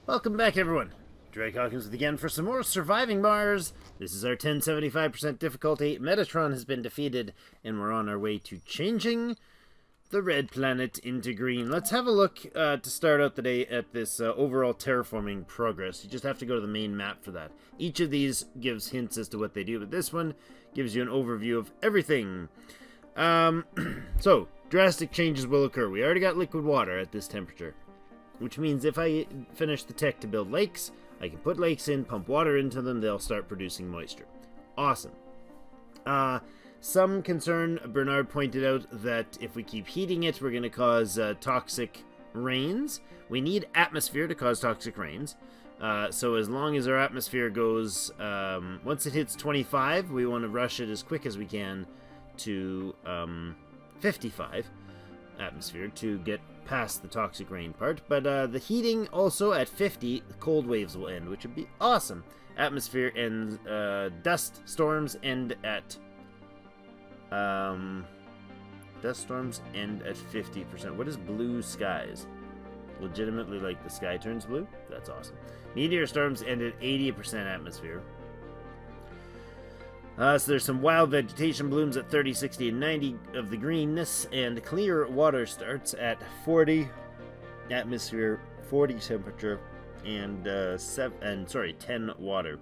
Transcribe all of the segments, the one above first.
Welcome back, everyone. Drake Hawkins with again for some more surviving Mars. This is our 1075% difficulty. Metatron has been defeated, and we're on our way to changing the red planet into green. Let's have a look to start out the day at this overall terraforming progress. You just have to go to the main map for that. Each of these gives hints as to what they do, but this one gives you an overview of everything. So, drastic changes will occur. We already got liquid water at this temperature, which means if I finish the tech to build lakes, I can put lakes in, pump water into them, they'll start producing moisture. Awesome. Some concern, Bernard pointed out that if we keep heating it, we're going to cause toxic rains. We need atmosphere to cause toxic rains. So as long as our atmosphere goes, once it hits 25, we want to rush it as quick as we can to 55 atmosphere to get past the toxic rain part. But the heating also at 50, the cold waves will end, which would be awesome. Atmosphere ends, dust storms end at 50%. What is blue skies? Legitimately, like the sky turns blue? That's awesome. Meteor storms end at 80% atmosphere. So there's some wild vegetation blooms at 30, 60, and 90 of the greenness, and clear water starts at 40 atmosphere, 40 temperature, and 10 water.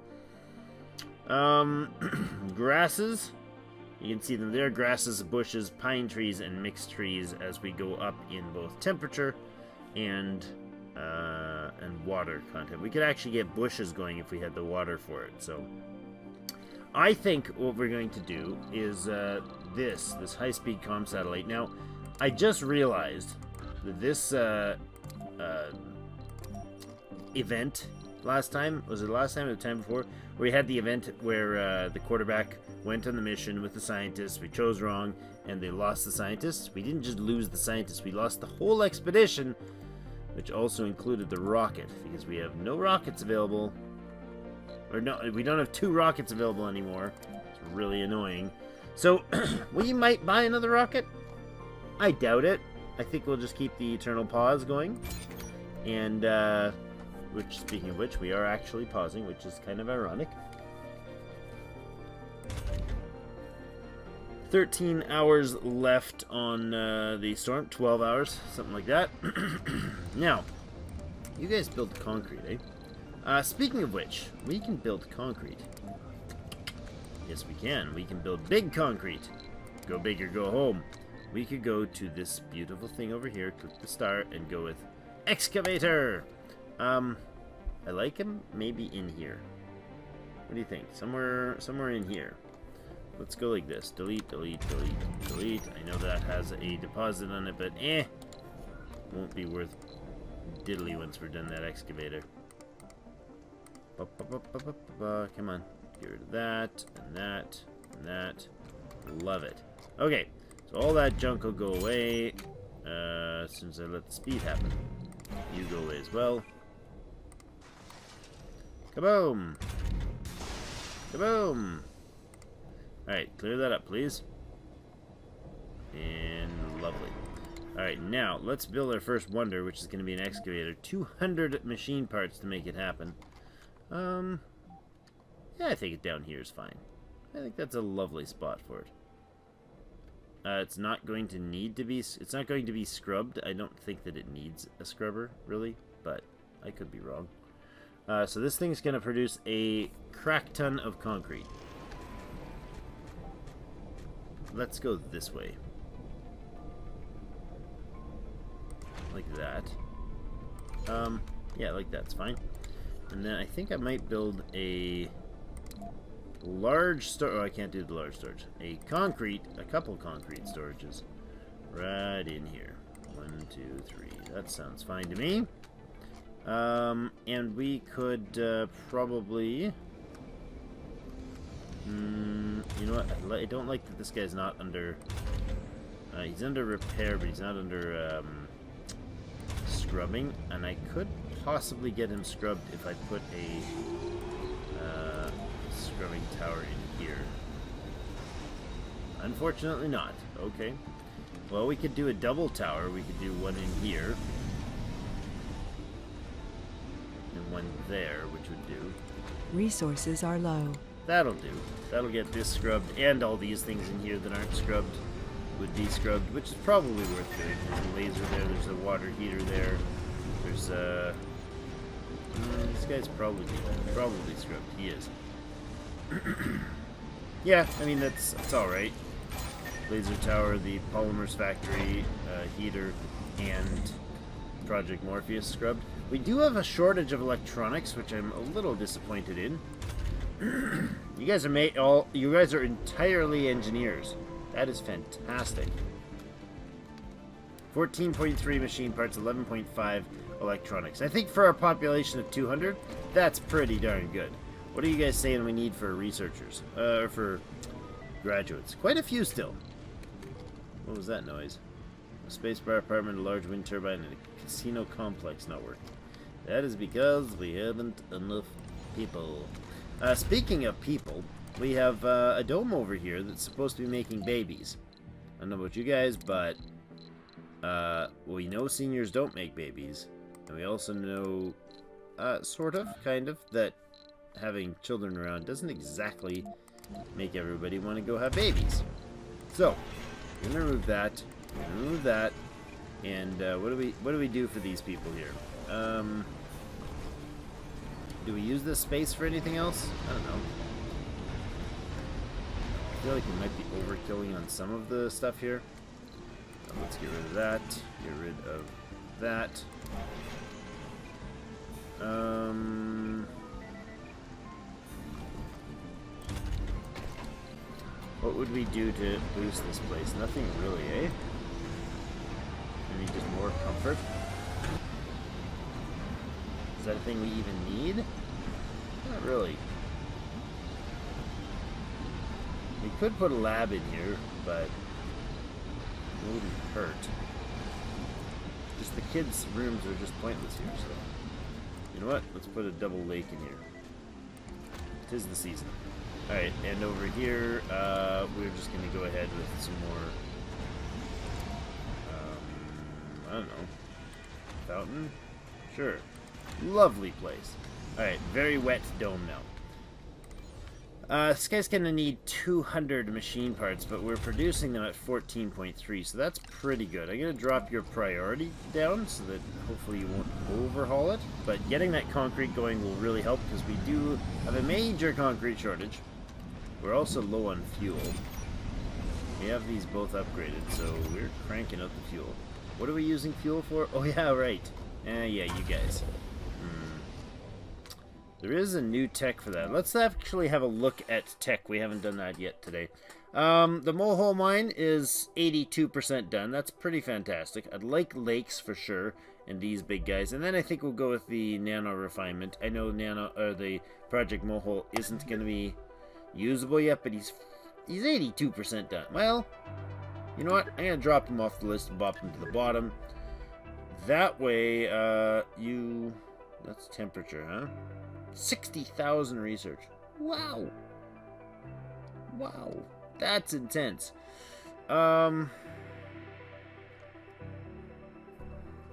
Grasses, you can see them there. Grasses, bushes, pine trees, and mixed trees as we go up in both temperature and water content. We could actually get bushes going if we had the water for it. So I think what we're going to do is this high-speed comm satellite. Now, I just realized that this event last time, was it last time or the time before, where we had the event where the quarterback went on the mission with the scientists, we chose wrong, and they lost the scientists. We didn't just lose the scientists, we lost the whole expedition, which also included the rocket, because we have no rockets available. Or no, we don't have 2 rockets available anymore. It's really annoying. So, we might buy another rocket. I doubt it. I think we'll just keep the Eternal Pause going. And, which, speaking of which, we are actually pausing, which is kind of ironic. 13 hours left on the storm. 12 hours, something like that. Now, you guys build concrete, eh? Speaking of which, we can build concrete. Yes, we can. We can build big concrete. Go big or go home. We could go to this beautiful thing over here, click the star, and go with excavator. I like him maybe in here. What do you think? Somewhere in here. Let's go like this. Delete, delete, delete, delete. I know that has a deposit on it, but won't be worth diddly once we're done that excavator. Come on. Get rid of that, and that, and that. Love it. Okay, so all that junk will go away as soon as I let the speed happen. You go away as well. Kaboom! Kaboom! Alright, clear that up, please. And lovely. Alright, now, let's build our first wonder, which is going to be an excavator. 200 machine parts to make it happen. Yeah, I think it down here is fine. I think that's a lovely spot for it. It's not going to need to be, it's not going to be scrubbed. I don't think that it needs a scrubber, really, but I could be wrong. So this thing's going to produce a crack ton of concrete. Let's go this way. Like that. Yeah, like that's fine. And then I think I might build a large storage. Oh, I can't do the large storage. A couple concrete storages right in here. 1, 2, 3. That sounds fine to me. And we could probably. You know what? I don't like that this guy's not under. He's under repair, but he's not under scrubbing. And I could possibly get him scrubbed if I put a scrubbing tower in here. Unfortunately not. Okay. Well, we could do a double tower. We could do one in here. And one there, which would do. Resources are low. That'll do. That'll get this scrubbed, and all these things in here that aren't scrubbed would be scrubbed, which is probably worth doing. There's a laser there, there's a water heater there, there's this guy's probably scrubbed. He is. Yeah, I mean, that's alright. Laser tower, the polymers factory, heater, and Project Morpheus scrubbed. We do have a shortage of electronics, which I'm a little disappointed in. You guys are entirely engineers. That is fantastic. 14.3 machine parts, 11.5 electronics. I think for our population of 200, that's pretty darn good. What are you guys saying we need for researchers? Or for graduates? Quite a few still. What was that noise? A space bar apartment, a large wind turbine, and a casino complex not working. That is because we haven't enough people. Speaking of people, we have a dome over here that's supposed to be making babies. I don't know about you guys, but we know seniors don't make babies. And we also know, sort of, kind of, that having children around doesn't exactly make everybody want to go have babies. So, we're going to remove that, and what do we do for these people here? Do we use this space for anything else? I don't know. I feel like we might be overkilling on some of the stuff here. Let's get rid of that. Get rid of that. What would we do to boost this place? Nothing really, eh? Maybe just more comfort. Is that a thing we even need? Not really. We could put a lab in here, but it wouldn't hurt. Just the kids' rooms are just pointless here, so... You know what? Let's put a double lake in here. 'Tis the season. Alright, and over here, we're just going to go ahead with some more... I don't know. Fountain? Sure. Lovely place. Alright, very wet dome now. This guy's gonna need 200 machine parts, but we're producing them at 14.3, so that's pretty good. I'm gonna drop your priority down so that hopefully you won't overhaul it, but getting that concrete going will really help because we do have a major concrete shortage. We're also low on fuel. We have these both upgraded, so we're cranking out the fuel. What are we using fuel for? Oh yeah, right. Yeah, you guys. There is a new tech for that. Let's actually have a look at tech. We haven't done that yet today. The mole mine is 82% done. That's pretty fantastic. I'd like lakes for sure, and these big guys. And then I think we'll go with the nano refinement. I know the Project Mohole isn't going to be usable yet, but he's 82% done. Well, you know what? I'm going to drop him off the list and bop him to the bottom. That way, that's temperature, huh? 60,000 research. Wow. Wow. That's intense.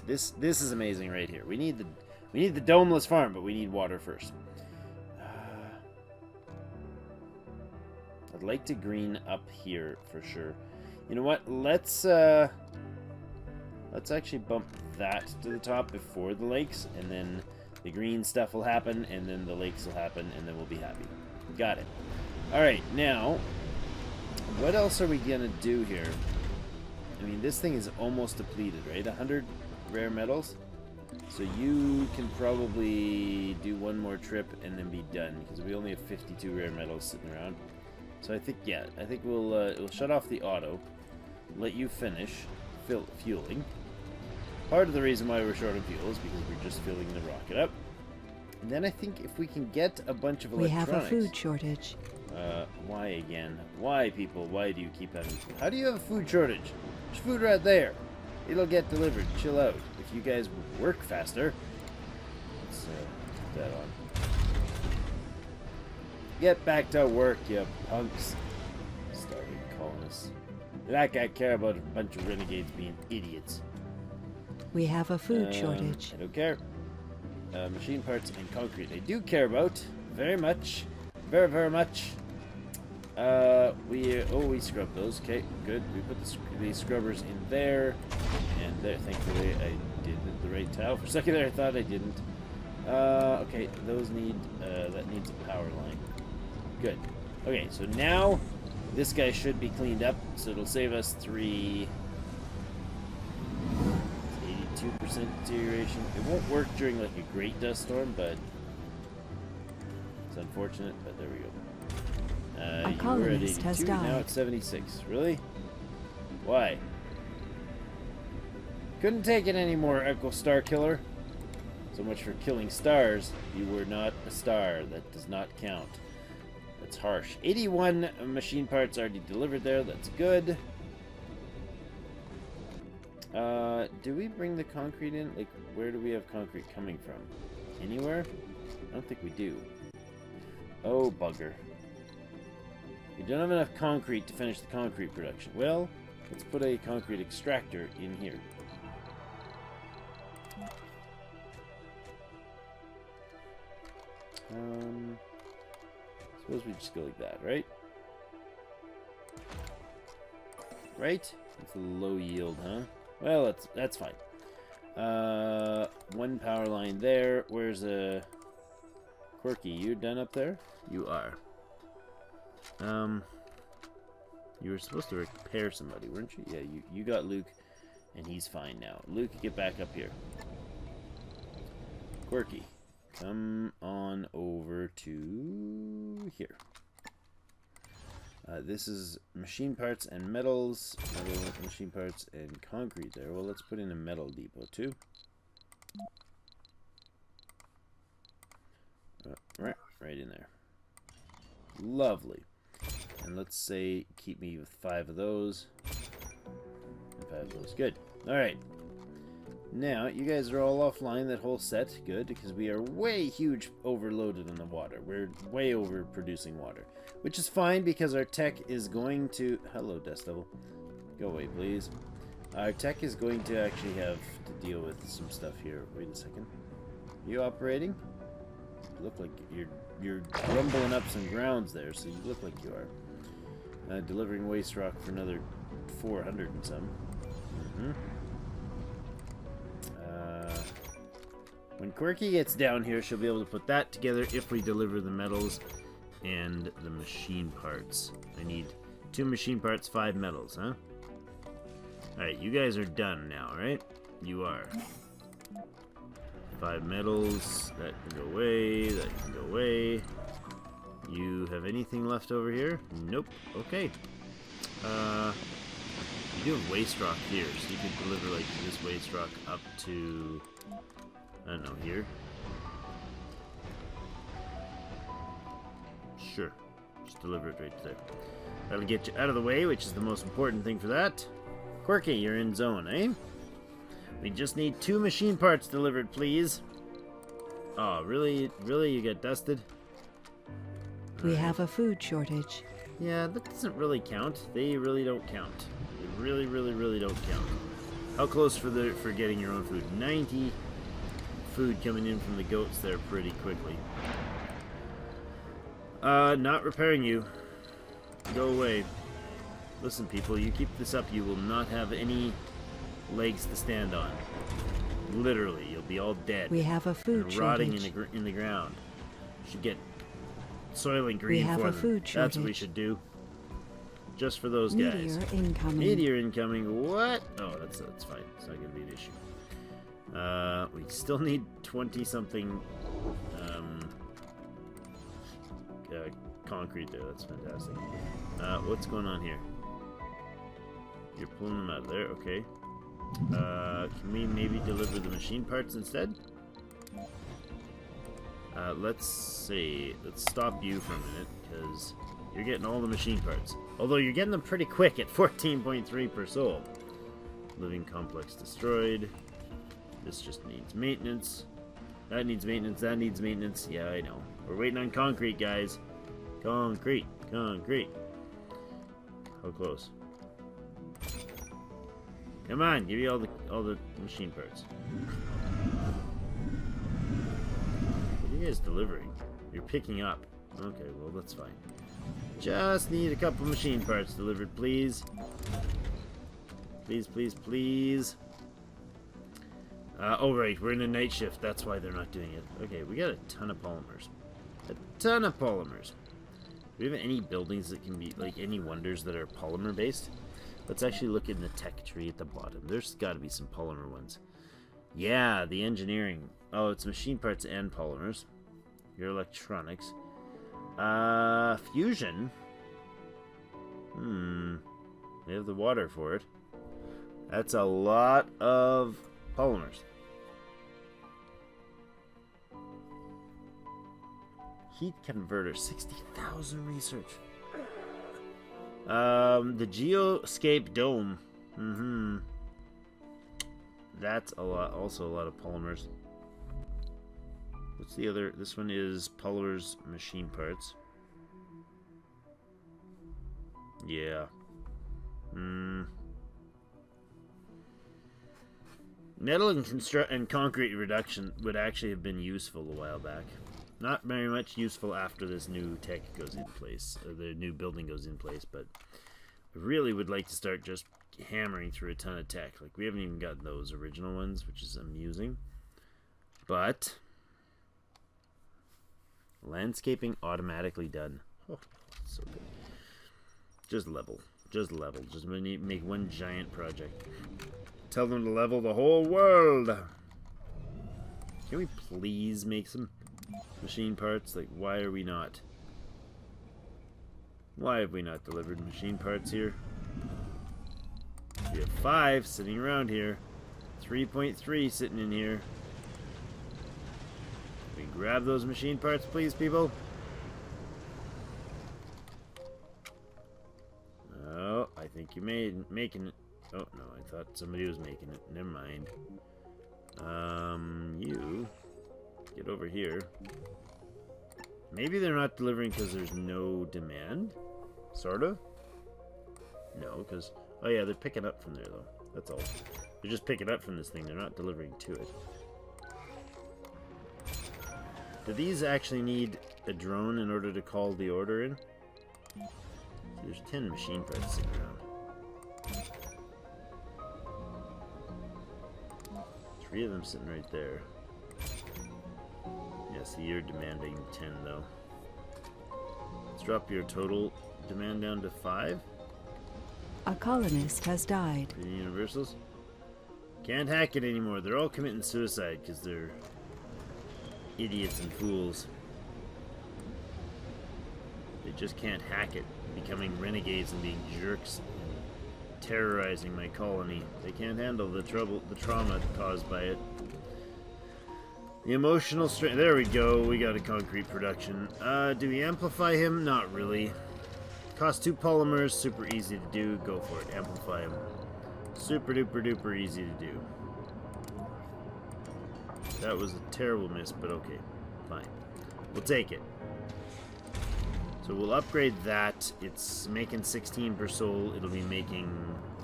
This is amazing right here. We need the domeless farm, but we need water first. I'd like to green up here for sure. You know what? Let's actually bump that to the top before the lakes, and then the green stuff will happen, and then the lakes will happen, and then we'll be happy. Got it. Alright, now, what else are we gonna do here? I mean, this thing is almost depleted, right? 100 rare metals? So you can probably do one more trip and then be done, because we only have 52 rare metals sitting around. So I think, yeah, I think we'll shut off the auto, let you finish fueling. Part of the reason why we're short of fuel is because we're just filling the rocket up. And then I think if we can get a bunch of electronics... We have a food shortage. Why again? Why, people? Why do you keep having food? How do you have a food shortage? There's food right there. It'll get delivered. Chill out. If you guys would work faster... Let's put that on. Get back to work, you punks. Starving colonists. They're not gonna care about a bunch of renegades being idiots. We have a food shortage. I don't care. Machine parts and concrete. I do care about very much. Very, very much. We scrubbed those. Okay, good. We put the scrubbers in there and there. Thankfully, I did the right tile. For a second there, I thought I didn't. Okay, those need that needs a power line. Good. Okay, so now this guy should be cleaned up, so it'll save us 82% deterioration. It won't work during like a great dust storm, but it's unfortunate. But there we go. A colonist has died. Now it's 76. Really? Why? Couldn't take it anymore, Echo Star Killer. So much for killing stars. You were not a star. That does not count. That's harsh. 81 machine parts already delivered there. That's good. Do we bring the concrete in? Like, where do we have concrete coming from? Anywhere? I don't think we do. Oh, bugger. We don't have enough concrete to finish the concrete production. Well, let's put a concrete extractor in here. Suppose we just go like that, right? Right? It's a low yield, huh? Well, that's fine. One power line there. Where's Quirky? You done up there? You are. You were supposed to repair somebody, weren't you? Yeah, you got Luke, and he's fine now. Luke, get back up here. Quirky, come on over to here. This is machine parts and metals. Machine parts and concrete there. Well, let's put in a metal depot too. Right in there. Lovely. And let's say keep me with 5 of those. And 5 of those. Good. Alright. Now, you guys are all offline, that whole set. Good, because we are way huge overloaded in the water. We're way over producing water. Which is fine, because our tech is going to... Hello, Dust Devil. Go away, please. Our tech is going to actually have to deal with some stuff here. Wait a second. You operating? You look like you're rumbling up some grounds there, so you look like you are. Delivering waste rock for another 400 and some. When Quirky gets down here, she'll be able to put that together if we deliver the metals and the machine parts. I need 2 machine parts, 5 metals, huh? Alright, you guys are done now, right? You are. 5 metals, that can go away, that can go away. You have anything left over here? Nope. Okay. You do have waste rock here, so you can deliver like this waste rock up to, I don't know, here. Sure. Just deliver it right there. That'll get you out of the way, which is the most important thing for that. Quirky, you're in zone, eh? We just need 2 machine parts delivered, please. Oh, really? Really? You get dusted? We have a food shortage. Yeah, that doesn't really count. They really don't count. They really, really, really don't count. How close for getting your own food? 90 food coming in from the goats there pretty quickly. Not repairing you. Go away. Listen, people, you keep this up, you will not have any legs to stand on. Literally, you'll be all dead. We have a food and rotting shortage. in the ground. You should get Soylent Green we have for a them. food shortage. That's what we should do. Just for those guys. Meteor incoming. Meteor incoming. What? Oh, that's fine. It's not going to be an issue. We still need 20-something concrete there. That's fantastic. What's going on here? You're pulling them out of there. Okay. Can we maybe deliver the machine parts instead? Let's see. Let's stop you for a minute, because you're getting all the machine parts. Although you're getting them pretty quick at 14.3 per soul. Living complex destroyed. This just needs maintenance. That needs maintenance. That needs maintenance. Yeah, I know. We're waiting on concrete, guys. Concrete. Concrete. How close? Come on, give me all the machine parts. you guys delivering? You're picking up. Okay, well, that's fine. Just need a couple machine parts delivered, please. Please, please, please. Oh, right, we're in a night shift. That's why they're not doing it. Okay, we got a ton of polymers. A ton of polymers. Do we have any buildings that can be, like, any wonders that are polymer-based? Let's actually look in the tech tree at the bottom. There's got to be some polymer ones. Yeah, the engineering. Oh, it's machine parts and polymers. Your electronics. Fusion. We have the water for it. That's a lot of polymers. Heat converter, 60,000 research. The Geoscape Dome. That's a lot. Also a lot of polymers. What's the other? This one is polymers machine parts. Yeah. Metal and concrete reduction would actually have been useful a while back. Not very much useful after this new tech goes in place, or the new building goes in place, but I really would like to start just hammering through a ton of tech. Like, we haven't even gotten those original ones, which is amusing. But landscaping automatically done. Oh, so good. Just level. Just level. Just make one giant project. Tell them to level the whole world. Can we please make some machine parts? Like, why are we not? Why have we not delivered machine parts here? We have 5 sitting around here. 3.3 sitting in here. Can we grab those machine parts, please, people? Oh, I think you making it. Oh, no, I thought somebody was making it. Never mind. You get over here. Maybe they're not delivering because there's no demand? Sort of? No, because... Oh, yeah, they're picking up from there, though. That's all. They're just picking up from this thing. They're not delivering to it. Do these actually need a drone in order to call the order in? There's 10 machine parts sitting around. 3 of them sitting right there. Yeah, see, you're demanding 10, though. Let's drop your total demand down to 5. A colonist has died. For the universals. Can't hack it anymore. They're all committing suicide because they're idiots and fools. They just can't hack it, becoming renegades and being jerks and terrorizing my colony. They can't handle the trauma caused by it. The emotional strain. There we go. We got a concrete production. Do we amplify him? Not really. Cost 2 polymers. Super easy to do. Go for it. Amplify him. Super duper duper easy to do. That was a terrible miss, but okay. Fine. We'll take it. So we'll upgrade that. It's making 16 per soul. It'll be making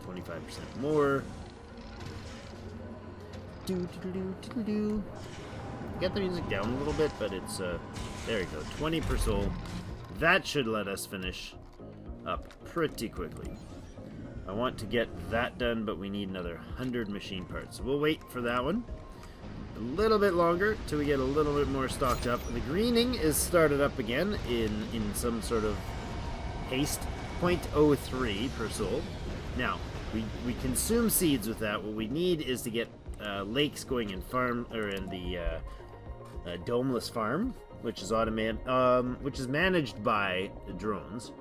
25% more. Get the music down a little bit, but it's there we go. 20 per soul. That should let us finish up pretty quickly. I want to get that done, but we need another 100 machine parts. So we'll wait for that one a little bit longer till we get a little bit more stocked up. The greening is started up again in some sort of haste. 0.03 per soul. Now we consume seeds with that. What we need is to get lakes going in the domeless farm, which is which is managed by drones.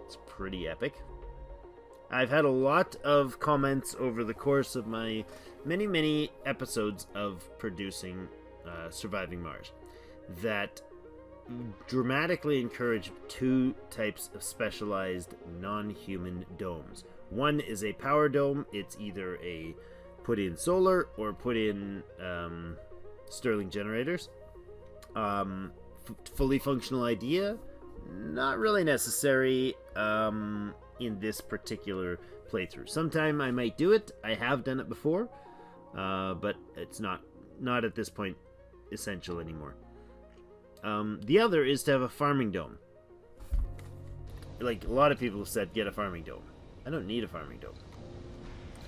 It's pretty epic. I've had a lot of comments over the course of my many episodes of producing Surviving Mars that dramatically encourage 2 types of specialized non-human domes. One is a power dome. It's either a put in solar or put in Stirling generators. Fully functional idea, not really necessary in this particular playthrough. Sometime I might do it. I have done it before, but it's not at this point essential anymore. The other is to have a farming dome. Like, a lot of people have said, get a farming dome. I don't need a farming dome.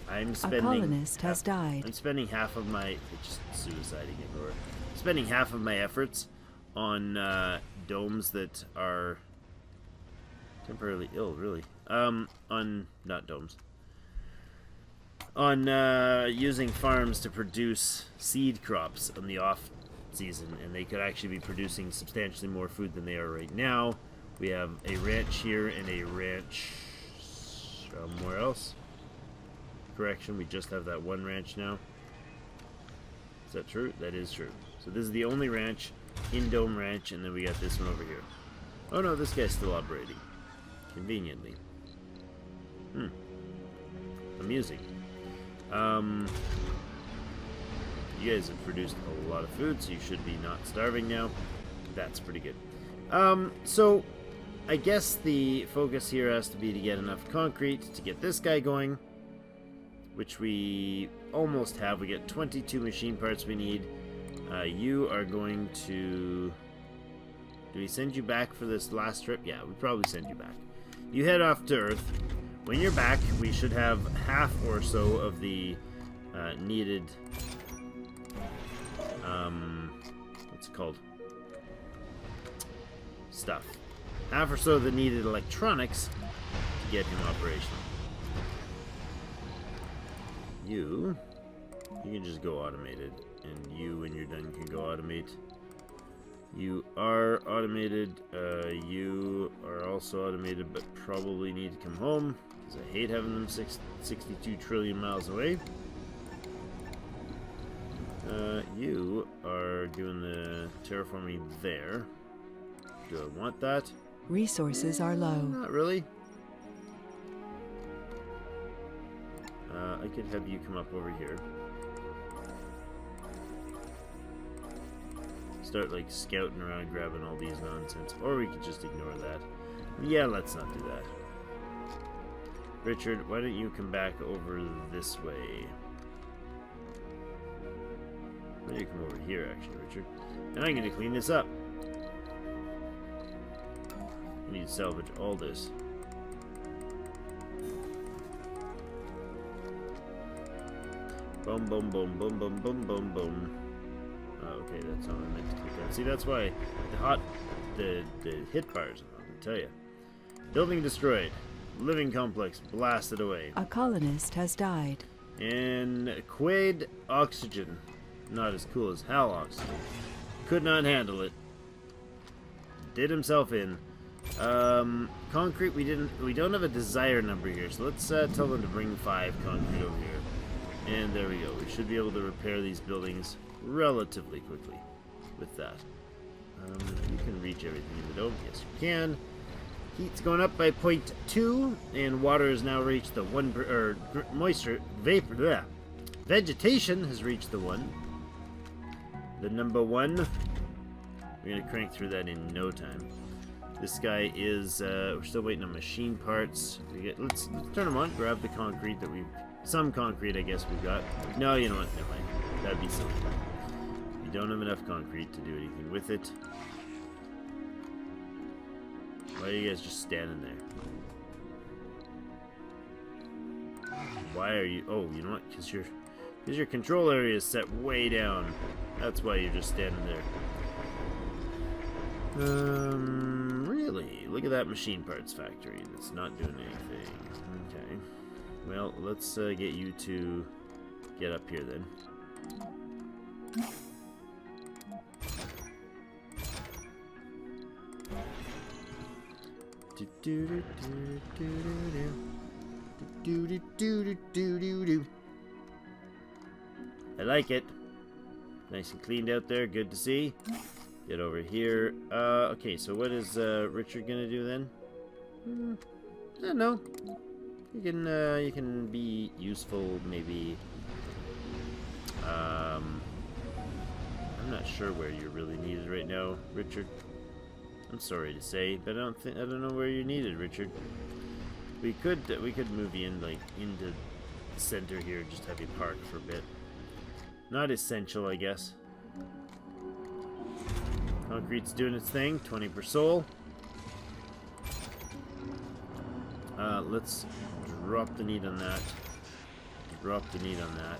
I'm spending... A colonist has died. I'm spending half of my... It's just suicide again, or... Spending half of my efforts on domes that are temporarily ill, really. On... Not domes. On using farms to produce seed crops on the off season, and they could actually be producing substantially more food than they are right now. We have a ranch here and a ranch somewhere else. Correction, we just have that one ranch now. Is that true? That is true. So this is the only ranch in Dome Ranch, and then we got this one over here. Oh no, this guy's still operating. Conveniently. Amusing. You guys have produced a lot of food, so you should be not starving now. That's pretty good. So I guess the focus here has to be to get enough concrete to get this guy going, which we almost have. We get 22 machine parts we need. You are going to... Do we send you back for this last trip? Yeah, we probably send you back. You head off to Earth. When you're back, we should have half or so of the needed... what's it called? Stuff. Half or so of the needed electronics to get him operational. You can just go automated, and you, when you're done, can go automate. You are automated. You are also automated, but probably need to come home, because I hate having them 62 trillion miles away. You are doing the terraforming there. Do I want that? Resources are low. Not really. I could have you come up over here. Start like scouting around, grabbing all these nonsense. Or we could just ignore that. Yeah, let's not do that. Richard, why don't you come back over this way? Why don't you come over here, actually, Richard? And I'm going to clean this up. I need to salvage all this. Boom, boom, boom, boom, boom, boom, boom, boom. Oh, okay, that's not what I meant to click on. See, that's why the hit bars, I can tell you. Building destroyed. Living complex blasted away. A colonist has died. And Quaid oxygen. Not as cool as Hal oxygen. Could not handle it. Did himself in. Concrete, we don't have a desire number here, so let's tell them to bring 5 concrete over here. And there we go. We should be able to repair these buildings relatively quickly with that. You can reach everything in the dome. Yes, you can. Heat's going up by 0.2, and water has now reached the 1 moisture vapor. Bleh. Vegetation has reached the 1. The number 1. We're gonna crank through that in no time. This guy is. We're still waiting on machine parts. Let's turn them on. Grab the concrete that we've. Some concrete, I guess we've got. No, you know what? Never mind. That'd be silly. We don't have enough concrete to do anything with it. Why are you guys just standing there? Why are you... Oh, you know what? Because your control area is set way down. That's why you're just standing there. Really? Look at that machine parts factory that's not doing anything. Okay. Well, let's get you to get up here then. I like it. Nice and cleaned out there. Good to see. Get over here. Okay, so what is Richard gonna do then? I don't know. You can be useful, maybe. I'm not sure where you're really needed right now, Richard. I'm sorry to say, but I don't know where you're needed, Richard. We could move you in like into the center here, just have you park for a bit. Not essential, I guess. Concrete's doing its thing. 20 per soul. Let's drop the need on that. Drop the need on that.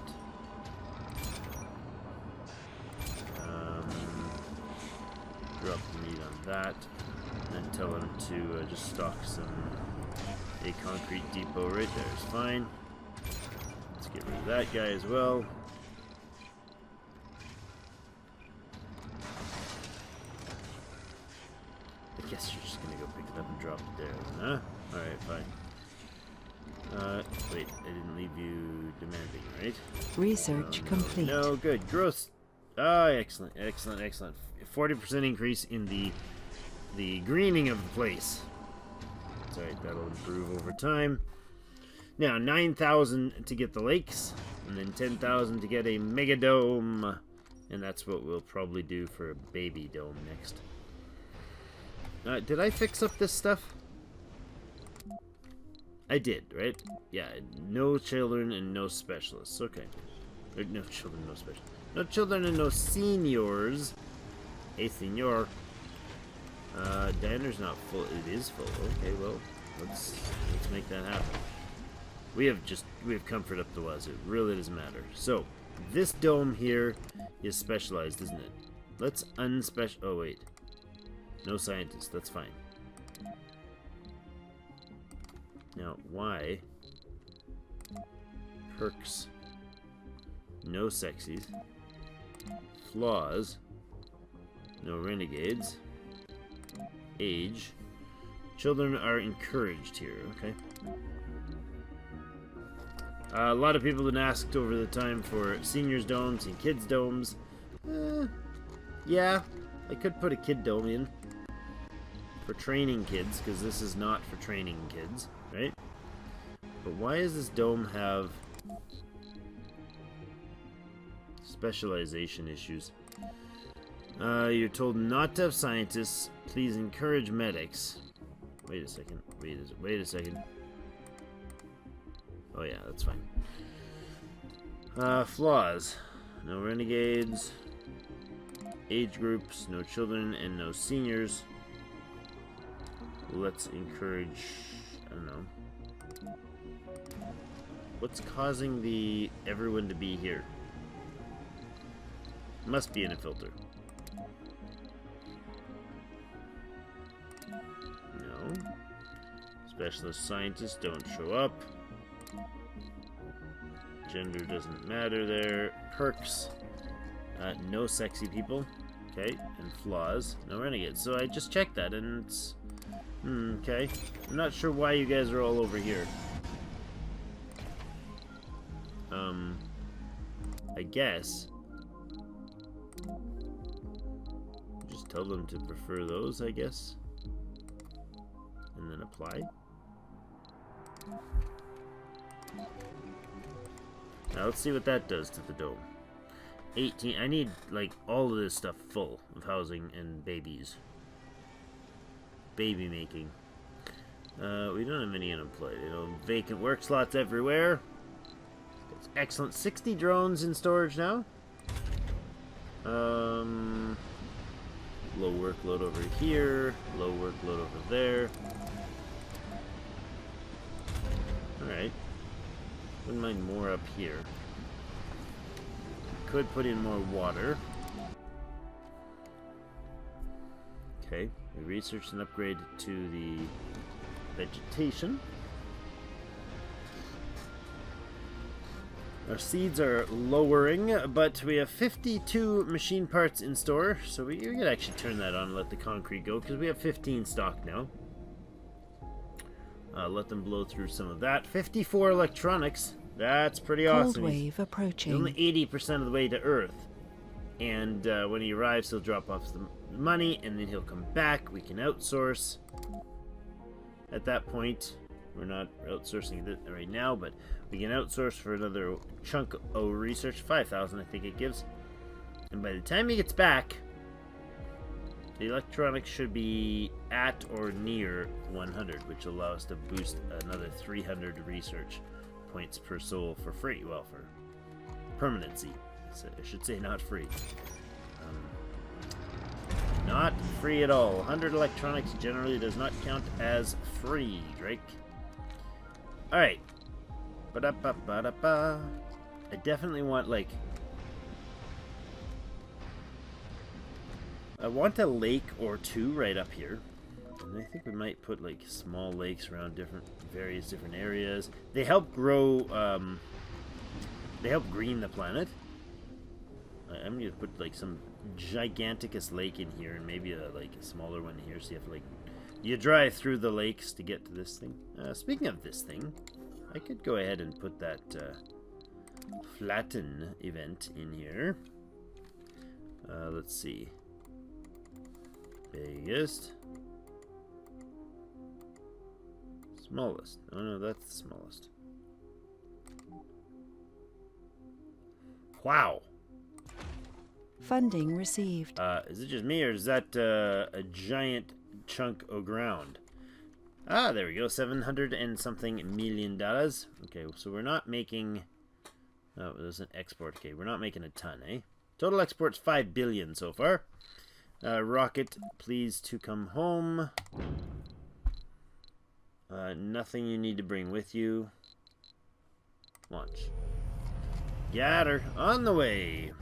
Drop the need on that. And tell them to just stock a concrete depot right there is fine. Let's get rid of that guy as well. I guess you're just gonna go pick it up and drop it there, huh? Alright, fine. Wait, I didn't leave you demanding, right? Research complete. No, good. Growth. Ah, excellent, excellent, excellent. 40% increase in the greening of the place. That's alright, that'll improve over time. Now, 9,000 to get the lakes, and then 10,000 to get a mega dome. And that's what we'll probably do for a baby dome next. Did I fix up this stuff? I did, right? Yeah, no children and no specialists. Okay. Or, no children, no specialists. No children and no seniors. Hey, senior. Diner's not full. It is full. Okay, well, let's make that happen. We have comfort up the wazoo. It really doesn't matter. So, this dome here is specialized, isn't it? Let's unspecial. Oh wait, no scientists. That's fine. Now, why? Perks. No sexies. Flaws. No renegades. Age. Children are encouraged here, okay? A lot of people have been asked over the time for seniors domes and kids domes. Yeah, I could put a kid dome in. For training kids, because this is not for training kids, right? But why does this dome have specialization issues? You're told not to have scientists. Please encourage medics. Wait a second. Wait a second. Oh yeah, that's fine. Flaws. No renegades. Age groups. No children and no seniors. Let's encourage... I don't know. What's causing everyone to be here? Must be in a filter. No. Specialist scientists don't show up. Gender doesn't matter there. Perks. No sexy people. Okay. And flaws. No renegades. So I just checked that and it's... okay. I'm not sure why you guys are all over here. I guess. Just tell them to prefer those, I guess. And then apply. Now let's see what that does to the dome. 18. I need, like, all of this stuff full of housing and babies. Baby making. We don't have any unemployed. You know, vacant work slots everywhere. It's excellent. 60 drones in storage now. Low workload over here. Low workload over there. Alright. Wouldn't mind more up here. Could put in more water. Okay. We researched an upgrade to the vegetation. Our seeds are lowering, but we have 52 machine parts in store, so we could actually turn that on and let the concrete go, because we have 15 stock now. Let them blow through some of that. 54 electronics. That's pretty awesome. Cold wave approaching. He's only 80% of the way to Earth. And when he arrives, he'll drop off the money, and then he'll come back. We can outsource. At that point, we're not outsourcing it right now, but we can outsource for another chunk of research. 5,000, I think it gives. And by the time he gets back, the electronics should be at or near 100, which will allow us to boost another 300 research points per soul for free. Well, for permanency. So I should say not free. not free at all. 100 electronics generally does not count as free, Drake. Alright. Ba-da-ba-ba-da-ba. I definitely want, like... I want a lake or two right up here. And I think we might put, like, small lakes around various different areas. They help grow, they help green the planet. I'm going to put, like, some giganticus lake in here and maybe a smaller one here, so you have to, like... You drive through the lakes to get to this thing. Speaking of this thing, I could go ahead and put that flatten event in here. Let's see. Biggest. Smallest. Oh no, that's the smallest. Wow. Funding received. Is it just me, or is that a giant chunk of ground? Ah, there we go. 700 and something $million. Okay, so we're not making... Oh, there's an export. Okay, we're not making a ton, eh? Total export's 5 billion so far. Rocket, please to come home. Nothing you need to bring with you. Launch. Got her. On the way.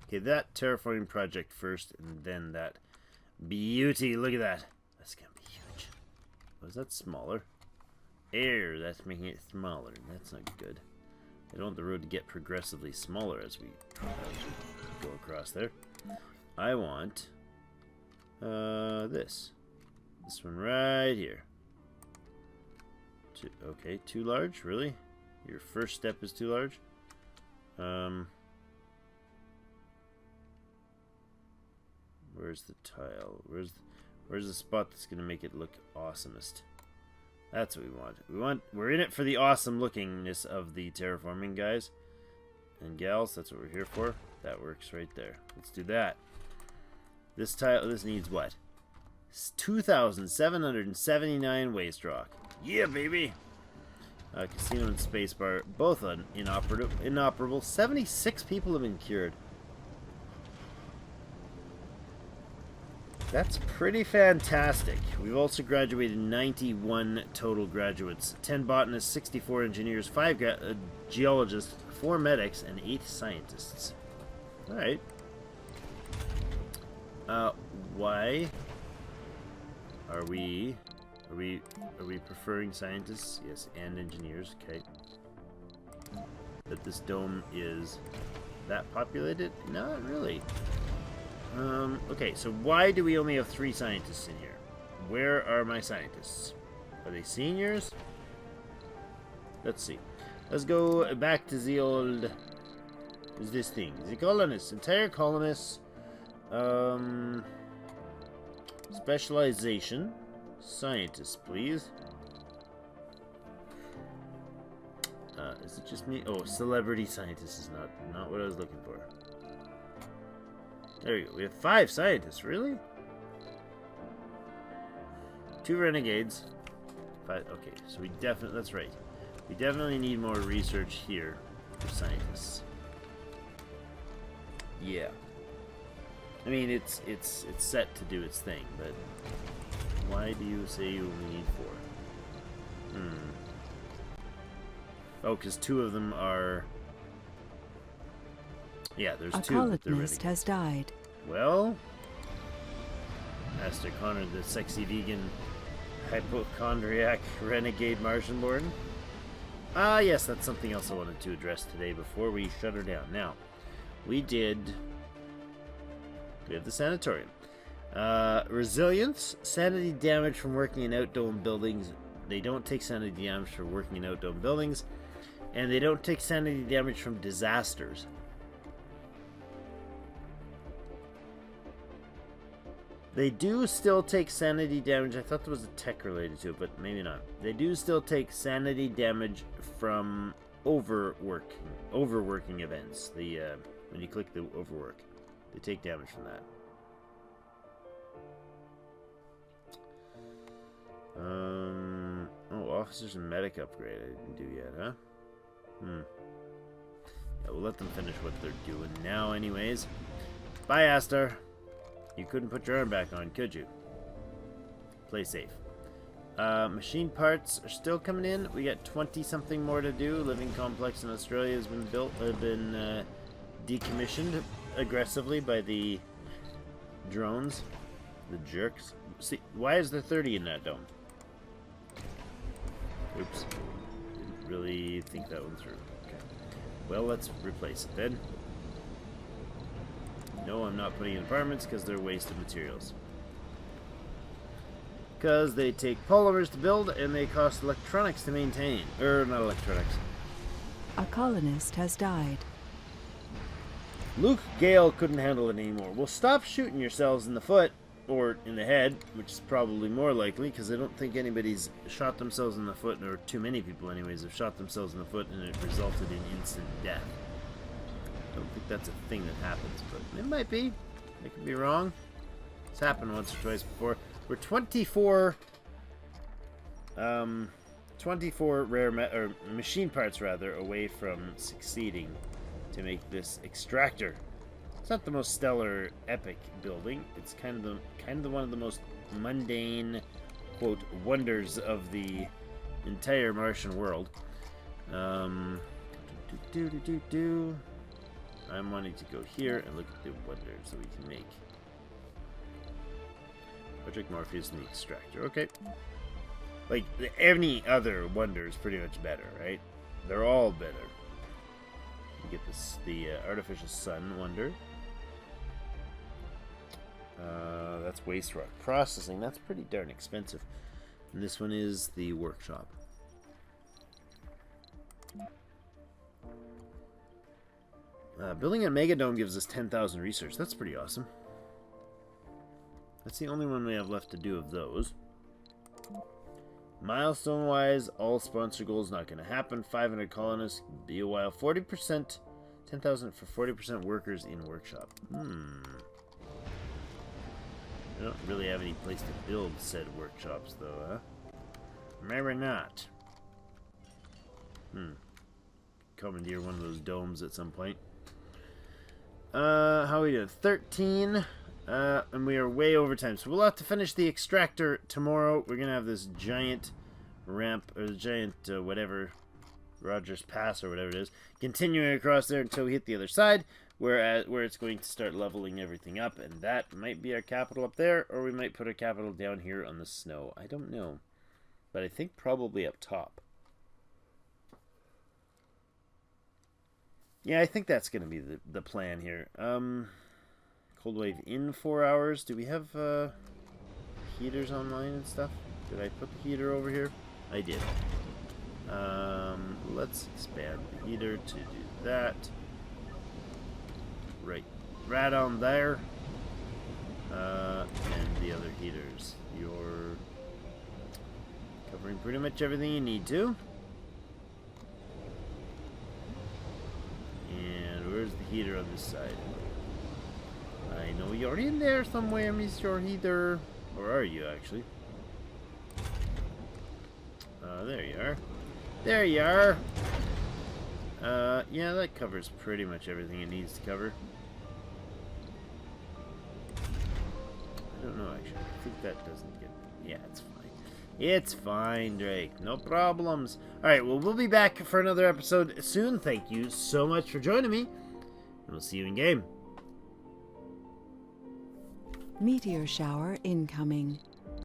Okay, that terraforming project first, and then that beauty. Look at that. That's gonna be huge. Was that smaller? Air, that's making it smaller. That's not good. I don't want the road to get progressively smaller as we go across there. I want this one right here. Okay, too large, really? Your first step is too large. Where's the tile? Where's the spot that's gonna make it look awesomest? That's what we want. We're in it for the awesome lookingness of the terraforming, guys and gals. That's what we're here for. That works right there. Let's do that. This tile, this needs what? 2,779 waste rock. Yeah, baby. Casino and spacebar, both inoperable. 76 people have been cured. That's pretty fantastic. We've also graduated 91 total graduates. 10 botanists, 64 engineers, 5 geologists, 4 medics, and 8 scientists. Alright. Why are we preferring scientists? Yes, and engineers. Okay. That this dome is that populated? Not really. Okay, so why do we only have 3 scientists in here? Where are my scientists? Are they seniors? Let's see. Let's go back to the old... Is this thing? The colonists. Entire colonists. Specialization. Scientists, please. Is it just me? Oh, celebrity scientist is not what I was looking for. There you go. We have 5 scientists, really? 2 renegades. 5. Okay, so we definitely... That's right. We definitely need more research here for scientists. Yeah. I mean, it's set to do its thing, but why do you say you only need 4? Oh, because 2 of them are... Yeah, there's 2. A colonist has died. Well, Master Connor, the sexy vegan hypochondriac renegade Martianborn. Ah, yes, that's something else I wanted to address today before we shut her down. Now, we have the sanatorium. Resilience, sanity damage from working in outdome buildings. They don't take sanity damage from working in outdome buildings, and they don't take sanity damage from disasters. They do still take sanity damage. I thought there was a tech related to it, but maybe not. They do still take sanity damage from overworking events. When you click the overwork, they take damage from that. Oh, officers and medic upgrade I didn't do yet, huh? Yeah, we'll let them finish what they're doing now anyways. Bye, Astar. You couldn't put your arm back on, could you? Play safe. Machine parts are still coming in. We got 20-something more to do. Living complex in Australia has been decommissioned aggressively by the drones. The jerks. See, why is there 30 in that dome? Oops. Didn't really think that one through. Okay. Well, let's replace it then. No, I'm not putting in apartments because they're wasted materials. Because they take polymers to build and they cost electronics to maintain. Not electronics. A colonist has died. Luke Gale couldn't handle it anymore. Well, stop shooting yourselves in the foot or in the head, which is probably more likely because I don't think anybody's shot themselves in the foot, or too many people anyways have shot themselves in the foot and it resulted in instant death. I don't think that's a thing that happens, but it might be. I could be wrong. It's happened once or twice before. We're 24 machine parts rather away from succeeding to make this extractor. It's not the most stellar epic building. It's kind of one of the most mundane, quote, wonders of the entire Martian world. I'm wanting to go here and look at the wonders that we can make. Project Morpheus and the extractor. Okay. Like, any other wonder is pretty much better, right? They're all better. You get this, the artificial sun wonder. That's waste rock processing. That's pretty darn expensive. And this one is the workshop. Building a megadome gives us 10,000 research. That's pretty awesome. That's the only one we have left to do of those. Milestone-wise, all sponsor goals not going to happen. 500 colonists, be a while. 40%, 10,000 for 40% workers in workshop. We don't really have any place to build said workshops, though, huh? Maybe not. Commandeer one of those domes at some point. How are we doing? 13. And we are way over time. So we'll have to finish the extractor tomorrow. We're going to have this giant ramp, or the giant, whatever, Rogers Pass or whatever it is, continuing across there until we hit the other side, where it's going to start leveling everything up. And that might be our capital up there, or we might put our capital down here on the snow. I don't know. But I think probably up top. Yeah, I think that's going to be the plan here. Cold wave in 4 hours. Do we have heaters online and stuff? Did I put the heater over here? I did. Let's expand the heater to do that. Right on there. And the other heaters. You're covering pretty much everything you need to. And where's the heater on this side? I know you're in there somewhere, Mr. Heather. Or are you, actually? There you are. There you are! Yeah, that covers pretty much everything it needs to cover. I don't know, actually. I think that doesn't get... Yeah, it's fine. It's fine, Drake. No problems. Alright, well, we'll be back for another episode soon. Thank you so much for joining me. And we'll see you in game. Meteor shower incoming.